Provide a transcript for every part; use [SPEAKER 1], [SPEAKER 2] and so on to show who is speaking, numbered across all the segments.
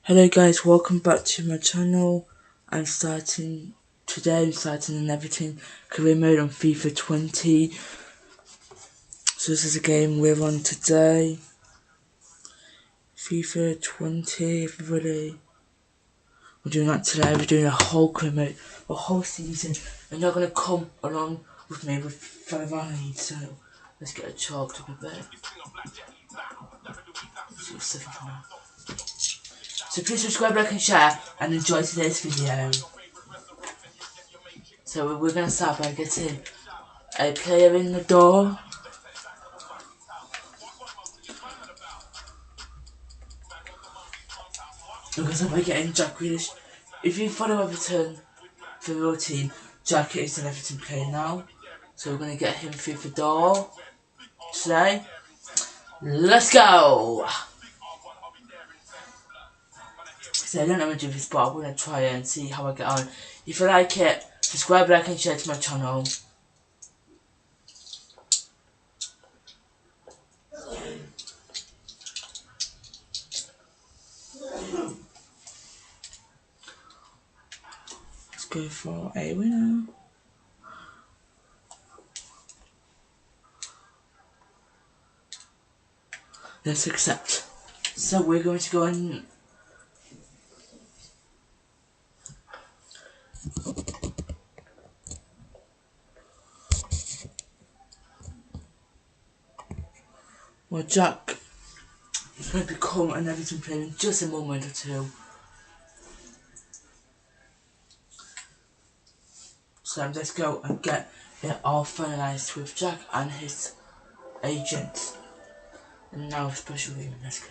[SPEAKER 1] Hello guys, welcome back to my channel. Today I'm starting an Everton career mode on FIFA 20. So this is a game we're on today. FIFA 20, everybody. We're doing that today, we're doing a whole career mode, a whole season. And you're going to come along with me with 5 hours. So let's get a chalked up a bit. So please subscribe, like and share and enjoy today's video. So we're going to start by getting a player in the door. Because I'm getting Jack Grealish. If you follow Everton for your team, Jack is an Everton player now. So we're going to get him through the door today. Let's go! So I don't know how to do this, but I'm going to try it and see how I get on. If you like it, subscribe, like and share to my channel. Let's go for a winner. Let's accept. So we're going to go and Jack is going to become an Everton player in just a moment or two. So let's go and get it all finalised with Jack and his agent. And now a special game, let's go.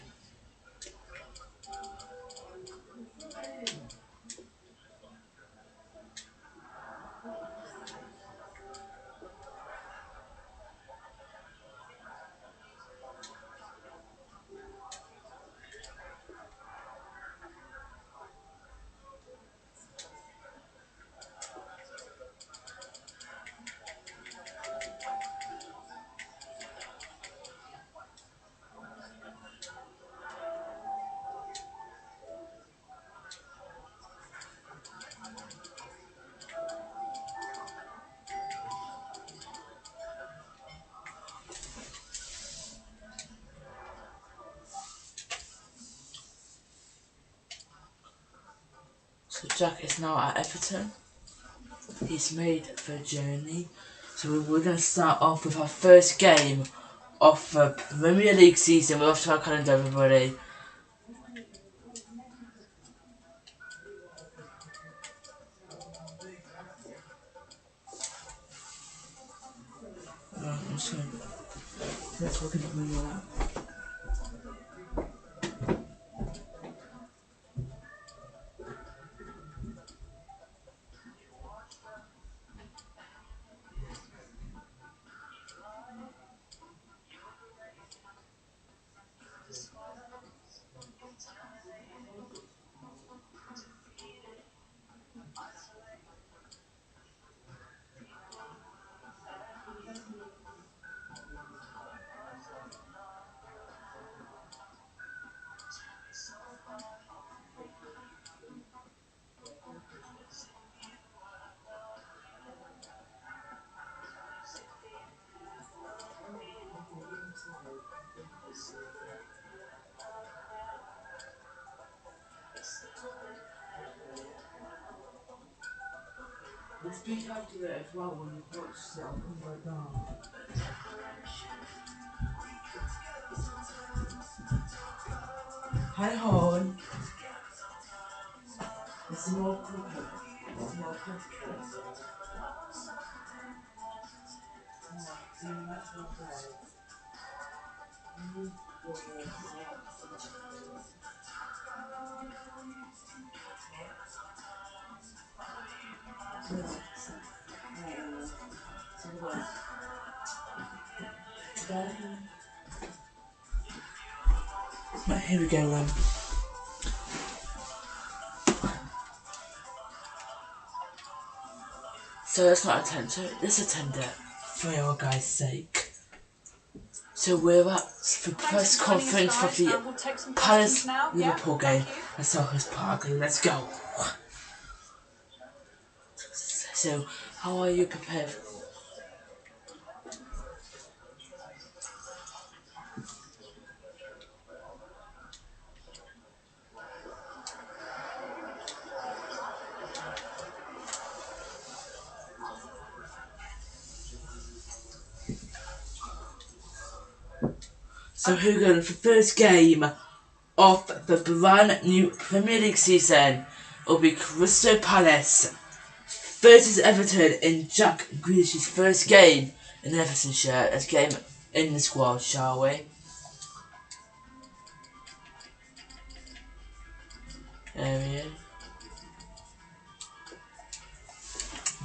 [SPEAKER 1] So Jack is now at Everton. He's made the journey. So we're going to start off with our first game of the Premier League season. We're off to our calendar, everybody. I'm sorry. Let's look at the speak after it as well when you watch stuff like that. Hi, hon. It's more cooking. It's more cooking. Right, here we go then. So let's not attend to it. Let's attend it for your guys' sake. So we're at the press conference for the Palace Liverpool game at Selhurst Park. Let's go. So, how are you prepared? So who goes for the first game of the brand new Premier League season will be Crystal Palace versus Everton in Jack Grealish's first game in the Everton shirt. Let's get him in the squad, shall we? There he is.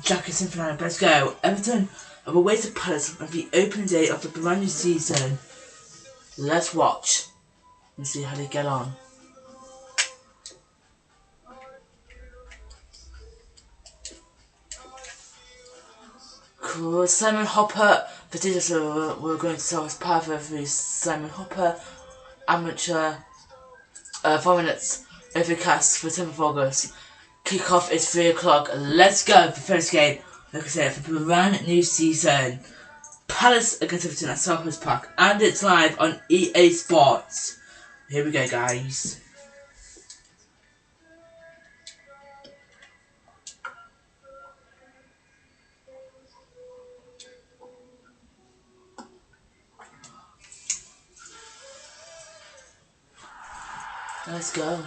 [SPEAKER 1] Jack is in for let's go. Everton are away to Palace on the opening day of the brand new season. Let's watch and see how they get on. Cool. Simon Hopper, for this we're going to tell us part of the Simon Hopper amateur 4 minutes overcast for 10th of August. Kickoff is 3 o'clock. Let's go for the first game. Like I said, for the brand new season. Palace against Everton at Selhurst Park, and it's live on EA Sports. Here we go, guys. Let's go.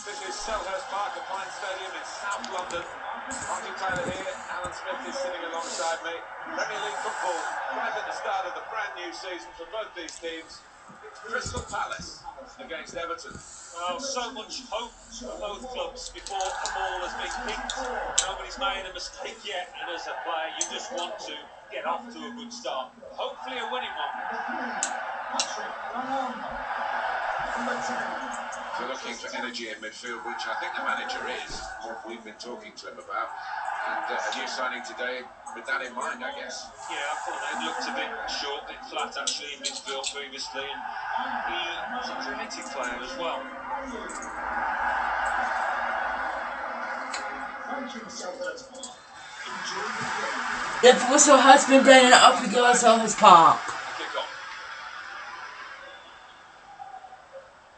[SPEAKER 2] This is Selhurst Park, a fine stadium in South London. Martin Taylor here, Alan Smith is sitting alongside me. Premier League football right at the start of the brand new season for both these teams. It's Crystal Palace against Everton.
[SPEAKER 3] Well, so much hope for both clubs before a ball has been kicked. Nobody's made a mistake yet, and as a player you just want to get off to a good start. Hopefully a winning one.
[SPEAKER 2] We're looking for energy in midfield, which I think the manager is. We've been talking to him about. And a new signing today with that in mind, I guess.
[SPEAKER 3] Yeah, I thought they looked a bit short, a bit flat actually in midfield previously, and he's a creative player as well.
[SPEAKER 1] The whistle has been blown and up we go at Selhurst Park.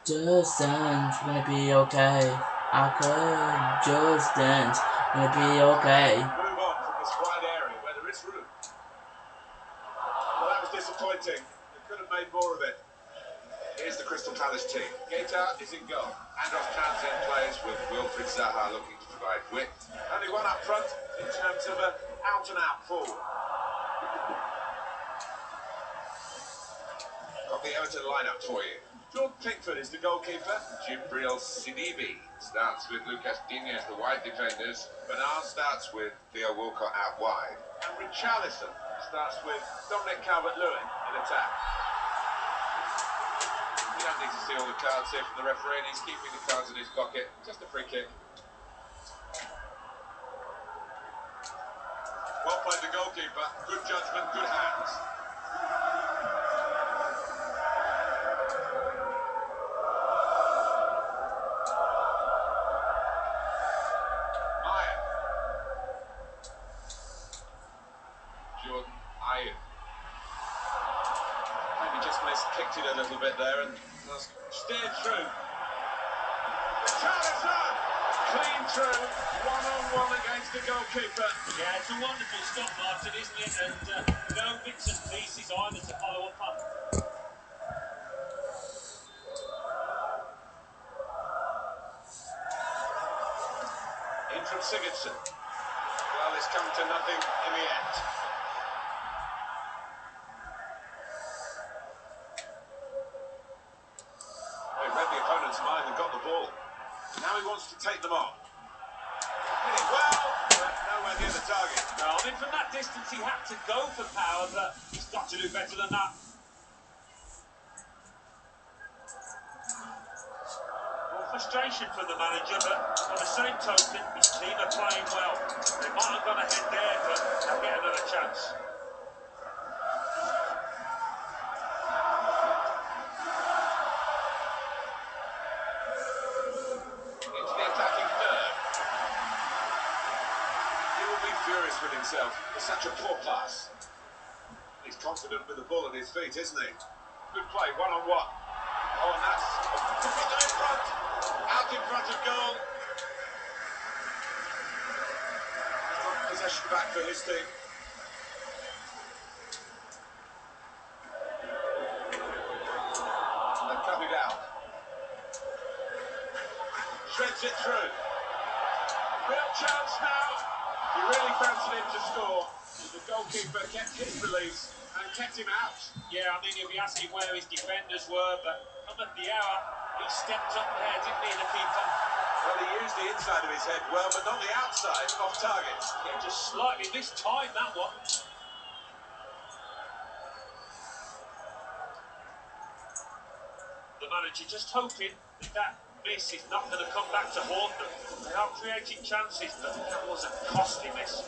[SPEAKER 1] Just dance, we're gonna be okay. I could just dance, we're gonna be okay.
[SPEAKER 2] Move on from this wide area where there is room. Well, that was disappointing. They could have made more of it. Here's the Crystal Palace team. Keita is in goal. Andros Townsend plays with Wilfried Zaha looking to provide width. Only one up front in terms of an out-and-out forward. Got the Everton lineup for you. Jordan Pickford is the goalkeeper.
[SPEAKER 4] Jibril Sidibe starts with Lucas Digne as the wide defenders. Bernard starts with Theo Walcott out wide.
[SPEAKER 2] And Richarlison starts with Dominic Calvert-Lewin in attack.
[SPEAKER 4] We don't need to see all the cards here from the referee, and he's keeping the cards in his pocket. Just a free kick.
[SPEAKER 2] Well played the goalkeeper. Good judgment, good hands. Kicked it a little bit there and steered through. Richarlison! Clean through, one-on-one against the goalkeeper.
[SPEAKER 3] Yeah, it's a wonderful stop, Martin, isn't it? And no bits and pieces either to follow up on.
[SPEAKER 2] In from Sigurdsson. Well, it's come to nothing in the end. Mind and got the ball. Now he wants to take them on. Hit it well, but nowhere near the target.
[SPEAKER 3] No, I mean, from that distance he had to go for power, but he's got to do better than that. More frustration from the manager, but by the same token, he's team are playing well. They might have gone ahead there, but they'll get another chance.
[SPEAKER 4] Into the attacking third. He will be furious with himself for such a poor pass. He's confident with the ball at his feet, isn't he? Good play, one-on-one. Oh, and that's in front. Out in front of goal. Possession back for his team. They've cut it out. Shreds it through. Real chance now. He really fancied him to score. The goalkeeper kept his release and kept him out.
[SPEAKER 3] Yeah, I mean, you'll be asking where his defenders were, but come at the hour, he stepped up there, didn't he, the keeper?
[SPEAKER 4] Well, he used the inside of his head well, but not the outside, off target.
[SPEAKER 3] Yeah, just slightly mistimed that one. The manager just hoping that miss is not going to come back to haunt them. They are creating chances, but that was a costly miss.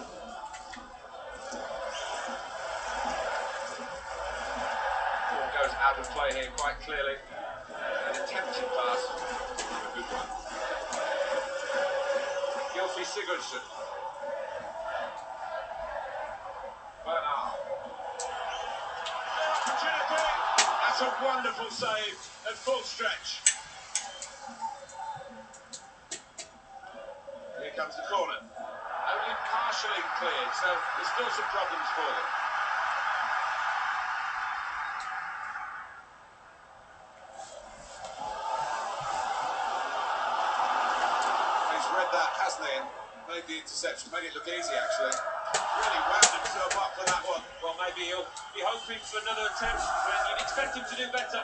[SPEAKER 4] Ball goes out of play here quite clearly. An attempted pass. A good one. Gylfi Sigurdsson. Bernard.
[SPEAKER 2] Opportunity. That's a wonderful save at full stretch.
[SPEAKER 4] Here comes the corner. Only partially cleared, so there's still some problems for them. He's read that, hasn't he? And made the interception, made it look easy actually. Really wound himself up for that one.
[SPEAKER 3] Well, maybe he'll be hoping for another attempt, but you'd expect him to do better.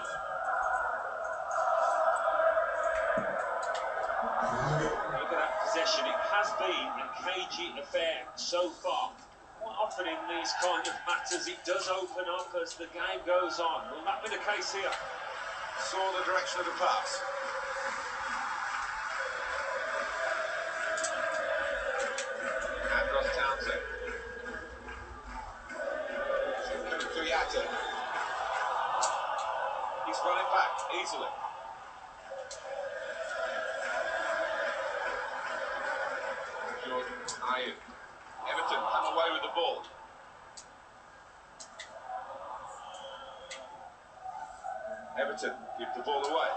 [SPEAKER 3] Look at that possession. It has been a cagey affair so far. Quite often in these kind of matters, it does open up as the game goes on. Will that be the case here?
[SPEAKER 4] Saw the direction of the pass. Andros Townsend. He's running back easily. Jordan Ayew. Everton come away with the ball. Everton give the ball away.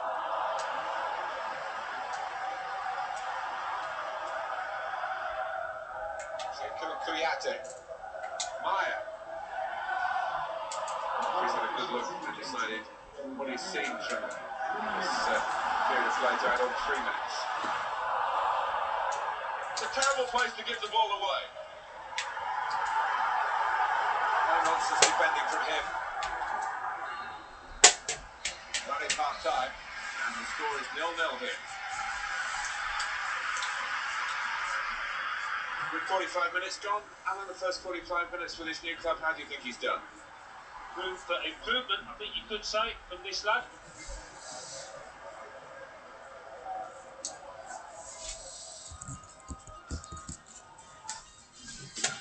[SPEAKER 4] Kuyate. Maya. He's had a good look and decided what he's seen from this period of play to add on 3 minutes.
[SPEAKER 2] It's a terrible place to give the ball away.
[SPEAKER 4] No nonsense defending from him. Running half time, and the score is 0-0 here. With 45 minutes gone, Alan, the first 45 minutes for this new club, how do you think he's done?
[SPEAKER 3] Room for improvement, I think you could say, from this lad.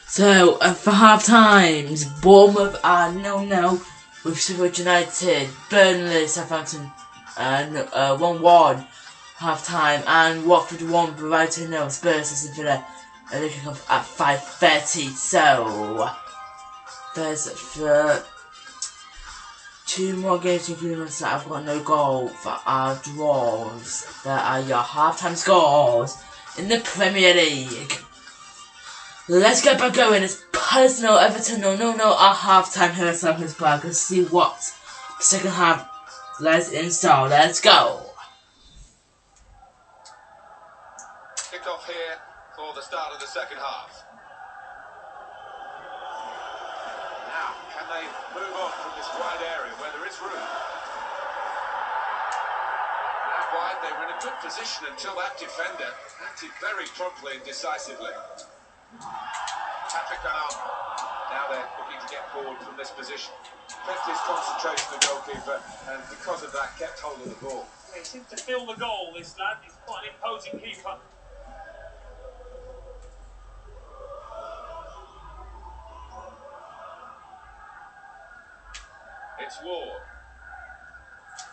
[SPEAKER 1] So, for half times, Bournemouth are 0-0 with Sheffield United, Burnley, Southampton 1-1 half time, and Watford 1, Brighton 0, Spurs Aston Villa are looking up at 5:30. So, there's 2 more games including ones that I've got no goal for our draws. There are your half-time scores in the Premier League. Let's get back going. It's personal Everton 0-0 at half-time here at Selhurst Park and see what the second half lies in store. Let's go.
[SPEAKER 4] Kick off here for the start of the second half. Now, can they move on from this wide area where there is room? Out wide, they were in a good position until that defender acted very promptly and decisively. Patrick Bernard. Now they're looking to get forward from this position. Kept his concentration, the goalkeeper, and because of that, kept hold of the ball.
[SPEAKER 3] He seems to fill the goal, this lad. He's quite an imposing keeper.
[SPEAKER 4] It's Ward.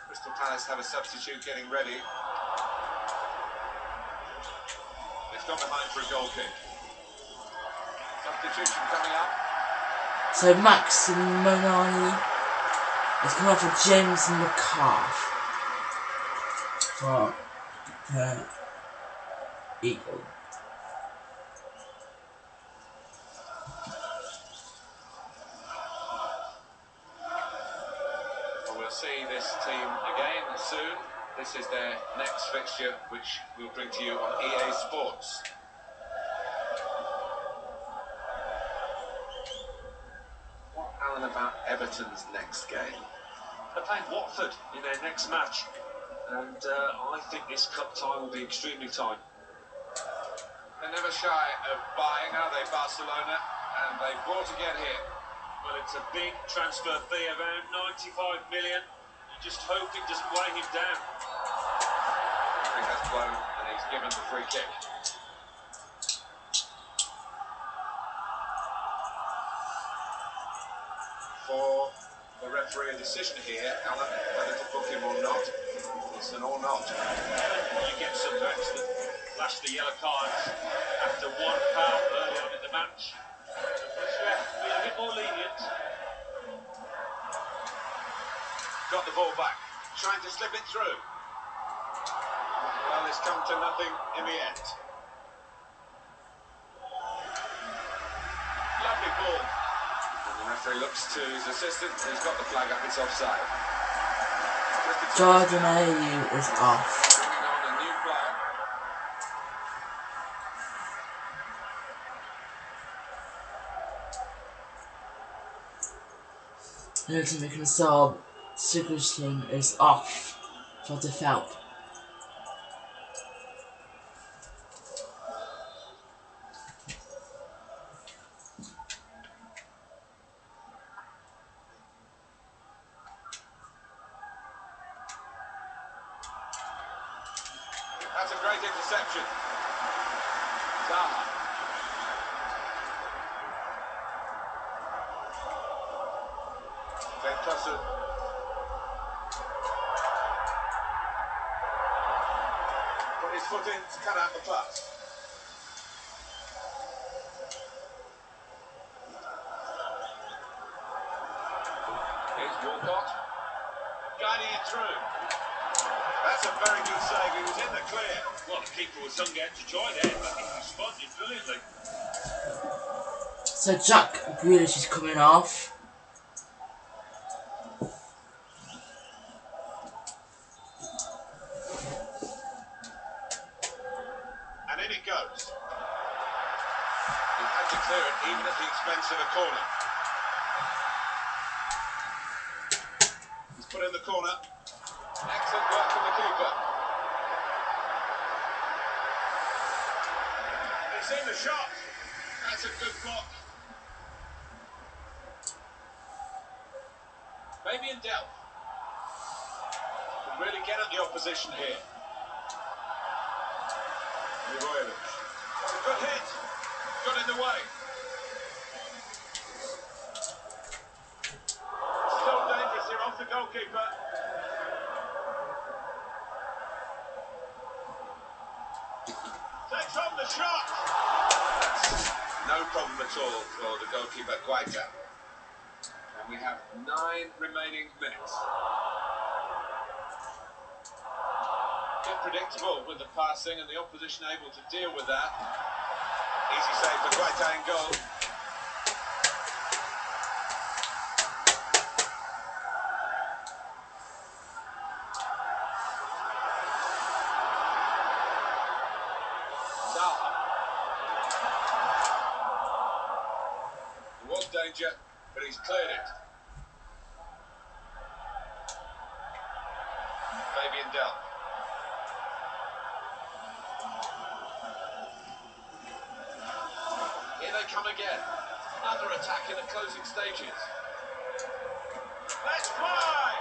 [SPEAKER 4] Crystal Palace have a substitute getting ready. It's gone behind for a goal kick. Substitution coming up.
[SPEAKER 1] So Max Monani is coming up for James McCarthy for the Eagles.
[SPEAKER 4] Well, we'll see this team again soon. This is their next fixture, which we'll bring to you on EA Sports. What, Alan, about Everton's next game?
[SPEAKER 3] They're playing Watford in their next match, and I think this cup tie will be extremely tight.
[SPEAKER 4] They're never shy of buying, are they, Barcelona? And they bought again here.
[SPEAKER 3] Well, it's a big transfer fee, around 95 million. You just hope it doesn't weigh him down.
[SPEAKER 4] He has blown and he's given the free kick. For the referee, a decision here, Alan, whether to book him or not. It's an or not.
[SPEAKER 3] You get some backs that flash the yellow cards after one foul early on in the match. This ref be a bit more lenient.
[SPEAKER 4] Got the ball back, trying to slip it through. Well, it's come to nothing in the end. Lovely ball. And the referee looks to his assistant, he's got the flag up, it's offside.
[SPEAKER 1] Jordan Ayew is off.
[SPEAKER 4] Bringing on a new player.
[SPEAKER 1] Newton McIntyre Sigurdsson is off for the Felt.
[SPEAKER 4] That's a great interception. Zaha. Van Tussen. Put his foot in to cut out the pass. Here's Walcott. Guiding it through. That's a very good save. He was in the clear.
[SPEAKER 3] Well, the keeper was hung out to dry there, but he responded brilliantly.
[SPEAKER 1] So Jack Grealish is coming off.
[SPEAKER 4] And in it goes. He had to clear it even at the expense of a corner. He's put in the corner. Excellent work from the keeper. He's in the shot. That's a good block. Maybe in depth. Can really get at the opposition here. Milivojevic. A good hit. Got in the way. Still dangerous here off the goalkeeper. Takes on the shot. That's no problem at all for the goalkeeper, Guaita. And we have 9 remaining minutes. Bit predictable with the passing and the opposition able to deal with that. Easy save for Guaita in goal. Zaha. There was danger, but he's cleared it. Fabian Delph. Here they come again. Another attack in the closing stages. Let's fly!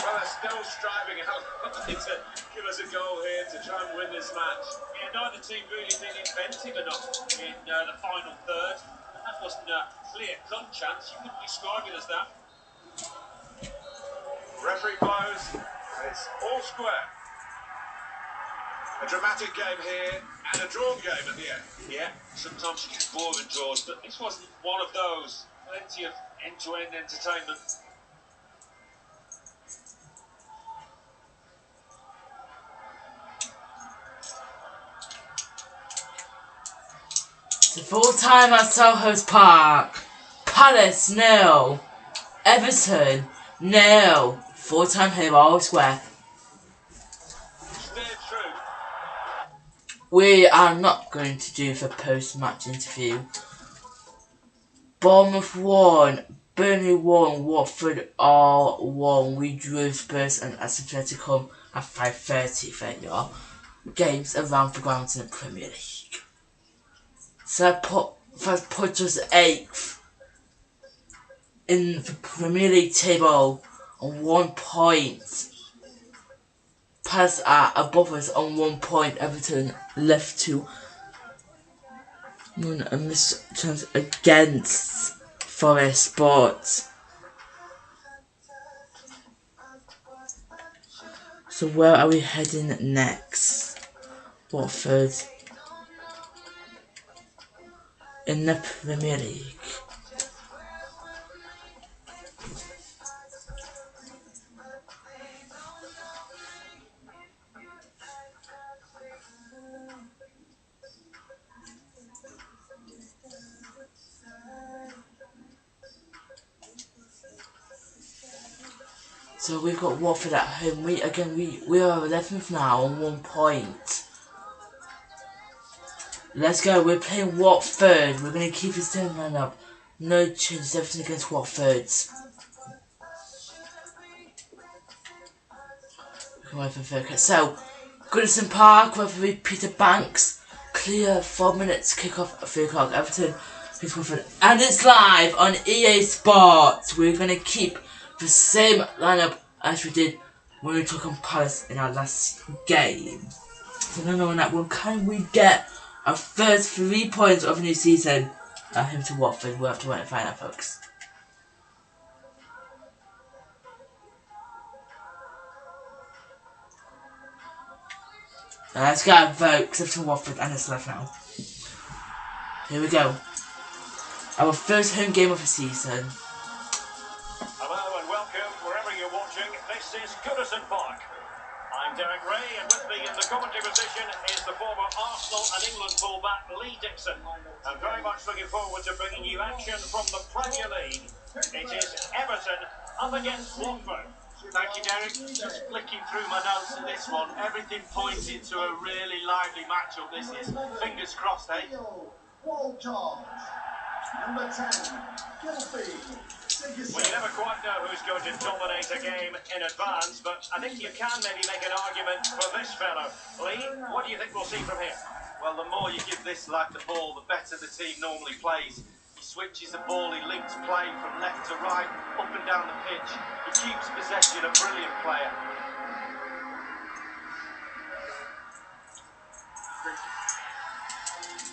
[SPEAKER 4] Well, they're still striving out to give us a goal here to try and win this match.
[SPEAKER 3] Yeah, neither team really been inventive enough in the final third. That wasn't a clear-cut chance. You couldn't describe it as that.
[SPEAKER 4] players. It's all square. A dramatic game here and a drawn game at the end.
[SPEAKER 3] Yeah, sometimes you get boring draws, but this wasn't one of those. Plenty of end-to-end entertainment.
[SPEAKER 1] The full time at Selhurst Park. Palace 0. Everton 0. Full time here, all square.
[SPEAKER 3] Stayed true.
[SPEAKER 1] We are not going to do the post-match interview. Bournemouth 1, Burnley 1, Watford all 1. We drew Spurs and Aston Villa to come at 5:30 for your games around the grounds in the Premier League. So that put us 8th in the Premier League table on 1 point. Palace are above us on 1 point. Everton left to a missed chance against Forest, but so where are we heading next? Watford in the Premier League. So we've got Watford at home. We are 11th now on 1 point. Let's go. We're playing Watford. We're going to keep the same lineup. No changes. Everything against Watford. So, Goodison Park, referee Peter Banks. Clear 4 minutes. Kick off at 3 o'clock. Everton is Watford. And it's live on EA Sports. We're going to keep the same lineup as we did when we took on Palace in our last game. So no on that one. Can we get our first 3 points of a new season? Him to Watford. We'll have to wait and find out, folks. Let's go, folks. Up to Watford, and it's left now. Here we go. Our first home game of the season.
[SPEAKER 3] Hello and welcome wherever you're watching. This is Goodison Park. I'm Derek Ray, and with me in the commentary position is the former Arsenal and England fullback Lee Dixon. I'm very much looking forward to bringing you action from the Premier League. It is Everton up against Watford.
[SPEAKER 5] Thank you, Derek. Just flicking through my notes at this one. Everything pointed to a really lively matchup. This is. Fingers crossed, eh?
[SPEAKER 2] Number 10, Gilfie.
[SPEAKER 3] Well, you never quite know who's going to dominate a game in advance, but I think you can maybe make an argument for this fellow. Lee, what do you think we'll see from here?
[SPEAKER 5] Well, the more you give this lad the ball, the better the team normally plays. He switches the ball, he links play from left to right, up and down the pitch. He keeps possession, a brilliant player.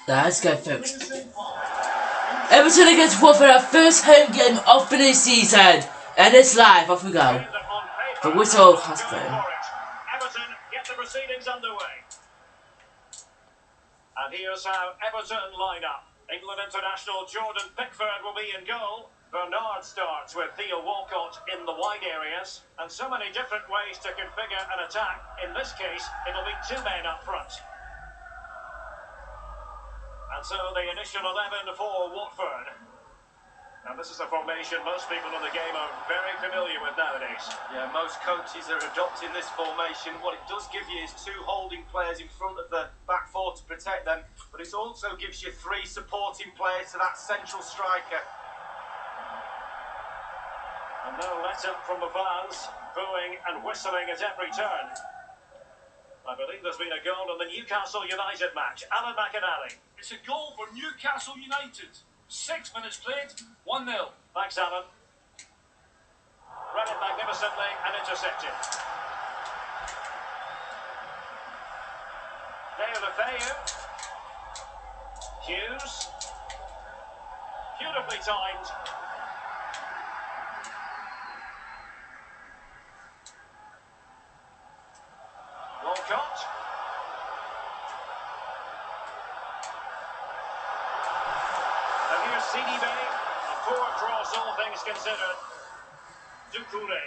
[SPEAKER 1] Let's go, folks. Everton against Watford, our first home game of the new season. And it's live. Off we go. The whistle has been.
[SPEAKER 3] Everton get the proceedings underway. And here's how Everton line up. England international Jordan Pickford will be in goal. Bernard starts with Theo Walcott in the wide areas. And so many different ways to configure an attack. In this case, it'll be 2 men up front. And so the initial 11 for Watford. Now this is a formation most people in the game are very familiar with nowadays.
[SPEAKER 5] Yeah, most coaches are adopting this formation. What it does give you is 2 holding players in front of the back 4 to protect them, but it also gives you 3 supporting players to that central striker.
[SPEAKER 3] And no let up from the fans, booing and whistling at every turn. I believe there's been a goal in the Newcastle United match. Alan McInally.
[SPEAKER 6] It's a goal for Newcastle United. 6 minutes played, 1-0.
[SPEAKER 3] Thanks, Alan. Read it magnificently and intercepted. Dale Lefeu. Hughes. Beautifully timed. caught. And here's CDB. A poor cross, all things considered. Doucouré.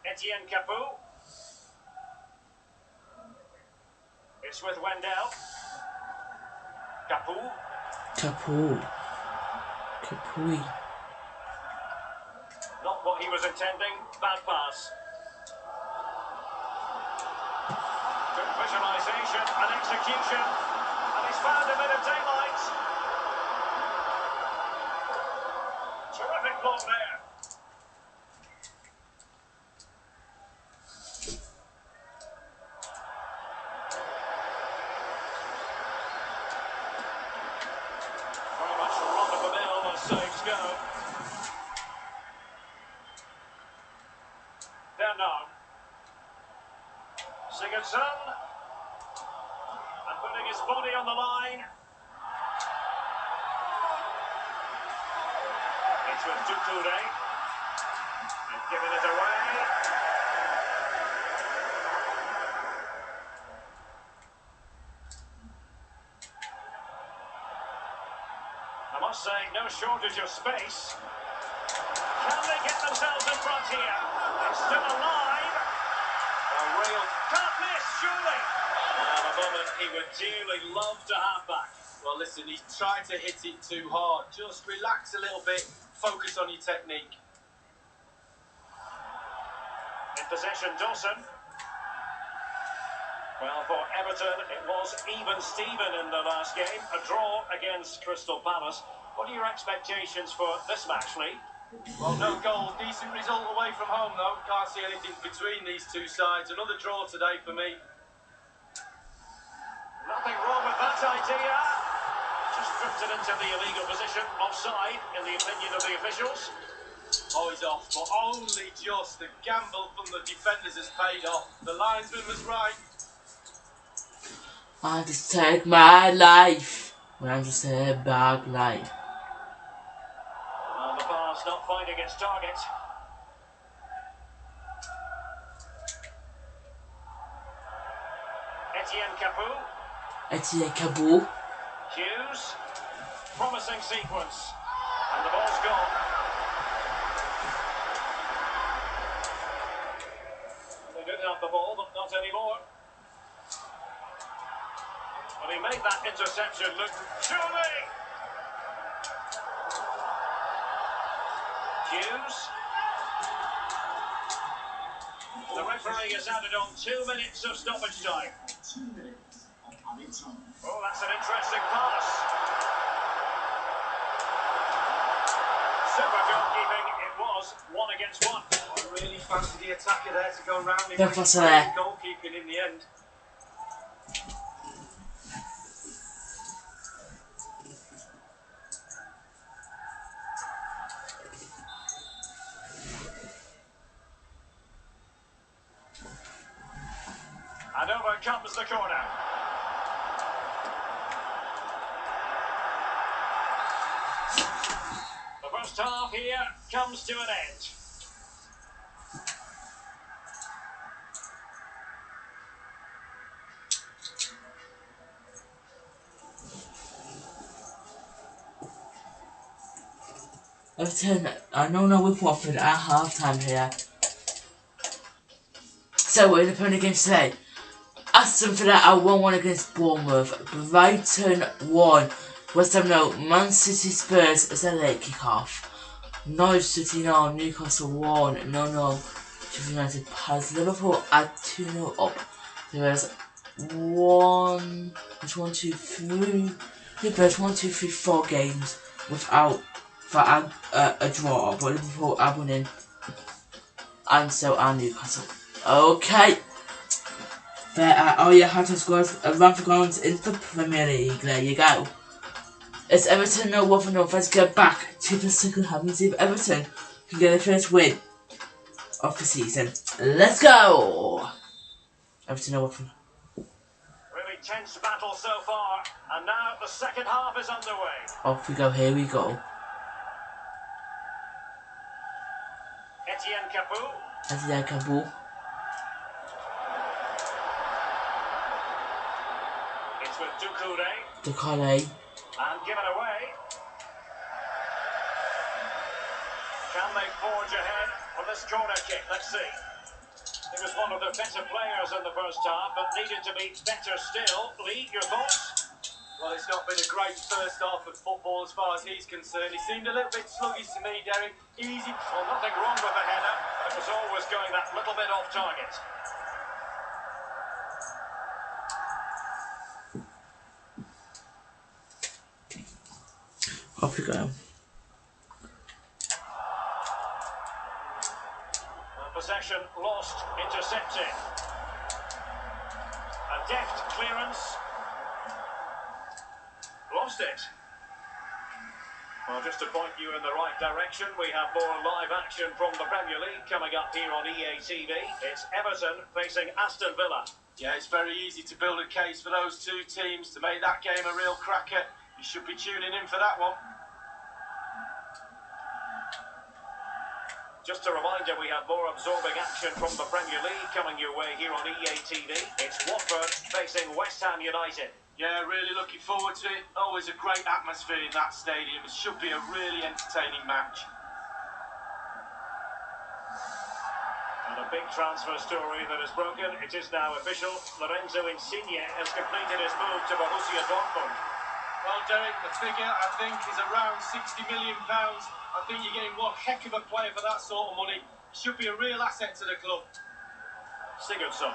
[SPEAKER 3] Etienne Capou. It's with Wendell. Capou.
[SPEAKER 1] Capou. Capui.
[SPEAKER 3] Not what he was intending. Bad pass. Good visualisation and execution. And he's found a bit of daylight. Terrific block there. Very much run of the mill as saves go. Bernard. Sigurdsson. And putting his body on the line. It's with Doucouré. And giving it away. I must say, no shortage of space. Can they get themselves in front here? It's still alive. A real can't miss, surely.
[SPEAKER 5] At the moment, he would dearly love to have back. Well, listen, he's tried to hit it too hard. Just relax a little bit, focus on your technique.
[SPEAKER 3] In possession, Dawson. Well, for Everton, it was even Steven in the last game. A draw against Crystal Palace. What are your expectations for this match, Lee?
[SPEAKER 5] Well, no goal, decent result away from home, though. Can't see anything between these two sides. Another draw today for me.
[SPEAKER 3] Nothing wrong with that idea. Just drifted into the illegal position, offside, in the opinion of the officials.
[SPEAKER 5] Oh, he's off, but only just. The gamble from the defenders has paid off. The linesman was right.
[SPEAKER 1] I just take my life. I'm just a bad life.
[SPEAKER 3] And the pass not finding its target. Etienne Capou.
[SPEAKER 1] Etienne Capou.
[SPEAKER 3] Hughes. Promising sequence. And the ball's gone. They did have the ball, but not anymore. But he made that interception look surely. Hughes. The referee has added on 2 minutes of stoppage time.
[SPEAKER 7] 2 minutes of added time.
[SPEAKER 3] Oh, that's an interesting pass. Super goalkeeping. It was 1 against 1.
[SPEAKER 5] Really fancied the attacker there to go round him.
[SPEAKER 1] Bien face there.
[SPEAKER 5] Goalkeeping in the end.
[SPEAKER 3] And over comes the corner. The first half here comes to an end.
[SPEAKER 1] Everton are 0-0 with Watford at half time here. So we're in the Premier games today. Aston Villa are 1-1 against Bournemouth. Brighton 1. West Ham 0. Man City Spurs is a late kick-off. Norwich City 0. Newcastle 1. 0-0. Sheffield United Palace. Liverpool are 2-0 up. There is 4 games without a draw, but Liverpool are winning, and so are Newcastle. Okay, there are all your high scores around the grounds in the Premier League. There you go. It's Everton 0, Watford 0. Let's get back to the second half and see if Everton can get the first win of the season. Let's go! Everton 0, Watford.
[SPEAKER 3] Really tense battle so far, and now the second half is underway.
[SPEAKER 1] Off we go, here we go.
[SPEAKER 3] Etienne Capou.
[SPEAKER 1] Etienne Capou.
[SPEAKER 3] with Doucouré.
[SPEAKER 1] Doucouré.
[SPEAKER 3] And given away. Can they forge ahead on this corner kick? Let's see. He was one of the better players in the first half, but needed to be better still. Lee, your thoughts?
[SPEAKER 5] Well, it's not been a great first half of football as far as he's concerned. He seemed a little bit sluggish to me, Derek. Easy.
[SPEAKER 3] Well, nothing wrong with the header, but it was always going that little bit off target.
[SPEAKER 1] Off we go.
[SPEAKER 3] Possession lost, intercepted. A deft clearance. Lost it. Well, just to point you in the right direction, we have more live action from the Premier League coming up here on EA TV. It's Everton facing Aston Villa.
[SPEAKER 5] Yeah, it's very easy to build a case for those two teams to make that game a real cracker. You should be tuning in for that one.
[SPEAKER 3] Just a reminder, we have more absorbing action from the Premier League coming your way here on EA TV. It's Watford facing West Ham United.
[SPEAKER 5] Yeah, really looking forward to it. Always a great atmosphere in that stadium. It should be a really entertaining match.
[SPEAKER 3] And a big transfer story that is broken. It is now official. Lorenzo Insigne has completed his move to Borussia Dortmund.
[SPEAKER 5] Well, Derek, the figure, I think, is around £60 million. I think you're getting one heck of a player for that sort of money. Should be a real asset to the club.
[SPEAKER 3] Sigurdsson.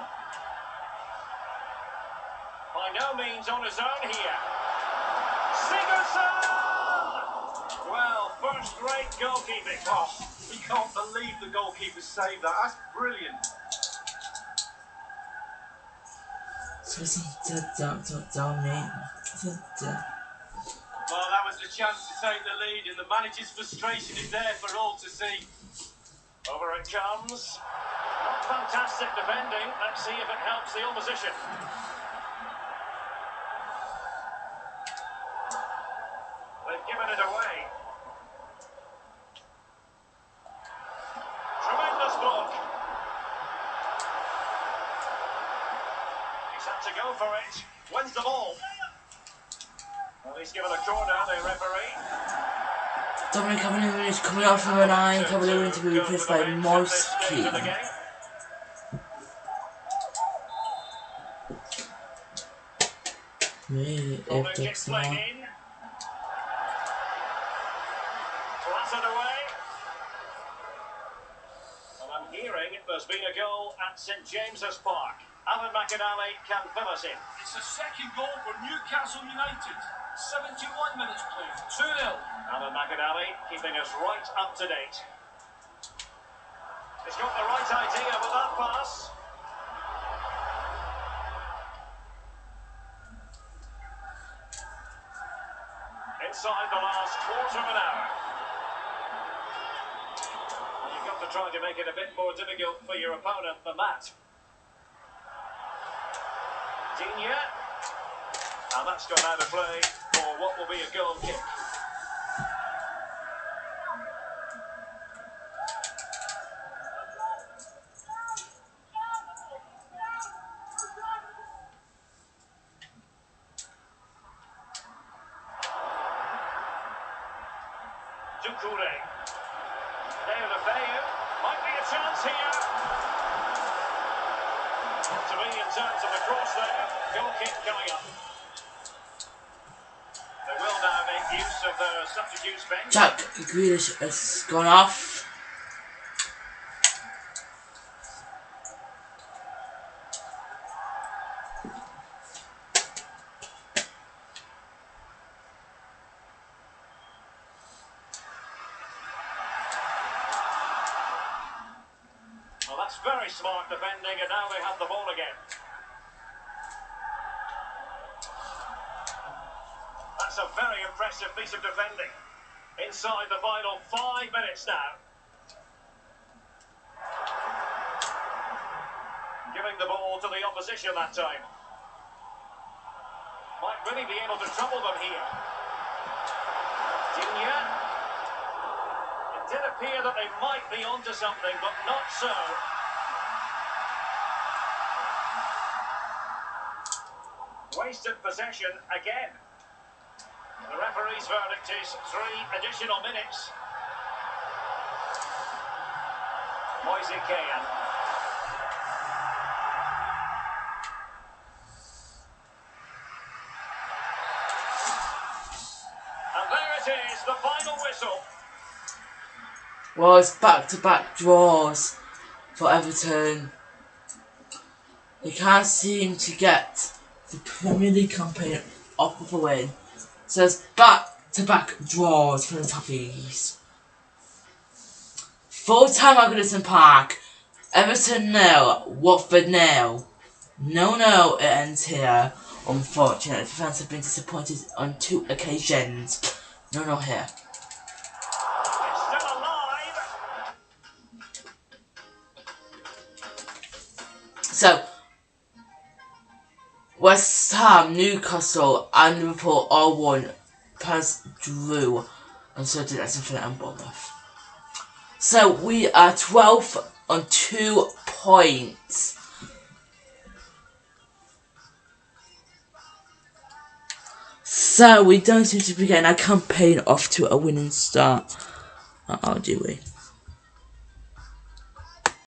[SPEAKER 3] By no means on his own here. Sigurdsson! Well, first-rate goalkeeping.
[SPEAKER 5] Oh, you can't believe the goalkeeper saved that. That's brilliant. Well, that was the chance to take the lead, and the manager's frustration is there for all to see.
[SPEAKER 3] Over it comes. Not fantastic defending. Let's see if it helps the opposition. They've given it away. Tremendous block. He's had to go for it. Wins the ball. Well, he's given a corner, the referee.
[SPEAKER 1] Dominic Cavalier is coming out from the line. Cavalier to be replaced by Morski. Really, if that's not.
[SPEAKER 3] Flattered away. Well, I'm hearing there's been a goal at St James's Park. Alan McInally can fill us in.
[SPEAKER 6] It's the second goal for Newcastle United. 71 minutes played. 2-0.
[SPEAKER 3] Alan McInally keeping us right up to date. He's got the right idea with that pass. Inside the last quarter of an hour. You've got to try to make it a bit more difficult for your opponent than that. Digne. And that's gone out of play for what will be a goal kick. Doucouré. Might be a chance here. Not to be in terms of the cross there. Goal kick coming up. They will now make use of their substitutes bench.
[SPEAKER 1] Jack Grealish has gone off.
[SPEAKER 3] Well, that's very smart defending, and now they have the ball again. That's a very impressive piece of defending. Inside the final 5 minutes now. Giving the ball to the opposition that time. Might really be able to trouble them here. Digne. It did appear that they might be onto something, but not so. Wasted possession again. The referee's verdict is 3 additional minutes. Moise Kean. And there it is, the final whistle.
[SPEAKER 1] Well, it's back-to-back draws for Everton. They can't seem to get the Premier League campaign off of a win. So it's back-to-back draws for the Toffees. Full-time at Goodison Park. Everton 0, Watford 0. No, it ends here. Unfortunately, the fans have been disappointed on 2 occasions. No here.
[SPEAKER 3] It's still alive.
[SPEAKER 1] So, West Ham, Newcastle and Liverpool all won. Palace drew. And so did Aston Villa and Bournemouth. So we are 12th on 2 points. So we don't seem to be getting our campaign off to a winning start. Oh, do we?